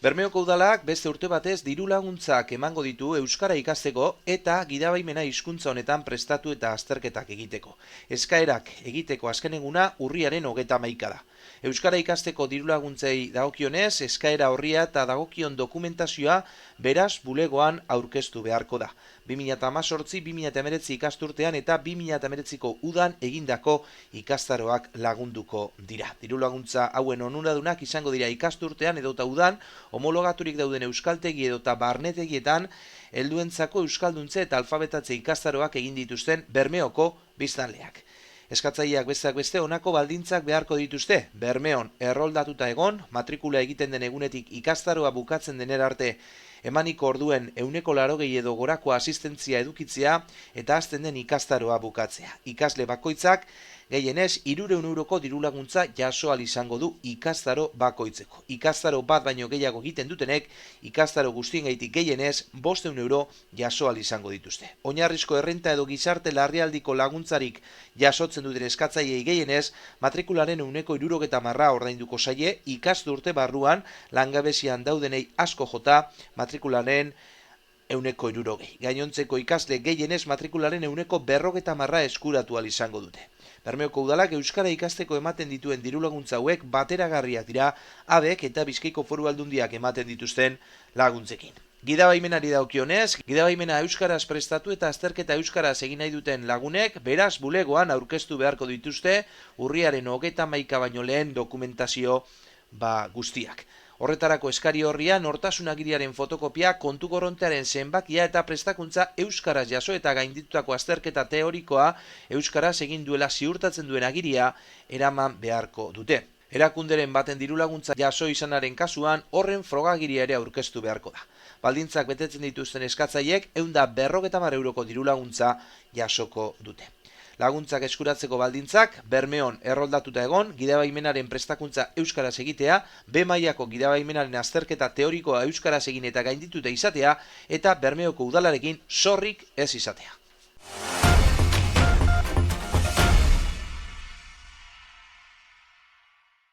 Bermeoko udalak beste urte batez diru laguntzak emango ditu euskara ikasteko eta gidabaimena hizkuntza honetan prestatu eta azterketak egiteko. Eskaerak egiteko azken eguna urriaren 31 da. Euskara ikasteko diru laguntzei dagokionez, eskaera horria eta dagokion dokumentazioa beraz bulegoan aurkeztu beharko da. 2018-2019 ikasturtean eta 2019ko udan egindako ikastaroak lagunduko dira. Diru laguntza hauen onuradunak izango dira ikasturtean edota udan homologaturik dauden euskaltegi edota barnetegietan helduentzako euskalduntze eta alfabetatze ikastaroak egin dituzten Bermeoko biztanleak. Eskatzaileak besteak beste honako baldintzak beharko dituzte. Bermeon erroldatuta egon, matrikula egiten den egunetik ikastaroa bukatzen denera arte emaniko orduen 80 edo gorako asistentzia edukitzea eta hasten den ikastaroa bukatzea. Ikasle bakoitzak gehienez 300 euroko dirulaguntza jaso ahal izango du ikastaro bakoitzeko. Ikastaro bat baino gehiago egiten dutenek, ikastaro guztiengaitik gehienez 500 euro jaso ahal izango dituzte. Oinarrizko errenta edo gizarte larrialdiko laguntzarik jasotzen duten eskatzaileei gehienez, matrikularen 70% ordainduko zaie, ikasturte barruan langabezian daudenei asko jota matrikularen 160. Gainontzeko ikasle gehienez matrikularen 150% eskuratu ahal izango dute. Bermeoko udalak euskara ikasteko ematen dituen dirulaguntza hauek bateragarriak dira ABek eta Bizkaiko Foru Aldundiak ematen dituzten laguntzekin. Gidabaimenari dagokionez, gidabaimena euskaraz prestatu eta azterketa euskaraz egin nahi duten lagunek beraz bulegoan aurkeztu beharko dituzte urriaren 31 baino lehen dokumentazio guztiak. Horretarako eskari horria nortasunagiriaren fotokopia, kontu korrontearen zenbakia eta prestakuntza euskaraz jaso eta gainditutako azterketa teorikoa euskaraz egin duela ziurtatzen duen agiria eraman beharko dute. Erakunderen baten dirulaguntza jaso izanaren kasuan horren frogagiria ere aurkeztu beharko da. Baldintzak betetzen dituzten eskatzaileek 150 euroko dirulaguntza jasoko dute. Laguntzak eskuratzeko baldintzak, Bermeon erroldatuta egon, gidabaimenaren prestakuntza euskaraz egitea, B mailako gidabaimenaren azterketa teorikoa euskaraz egin eta gaindituta izatea, eta Bermeoko udalarekin zorrik ez izatea.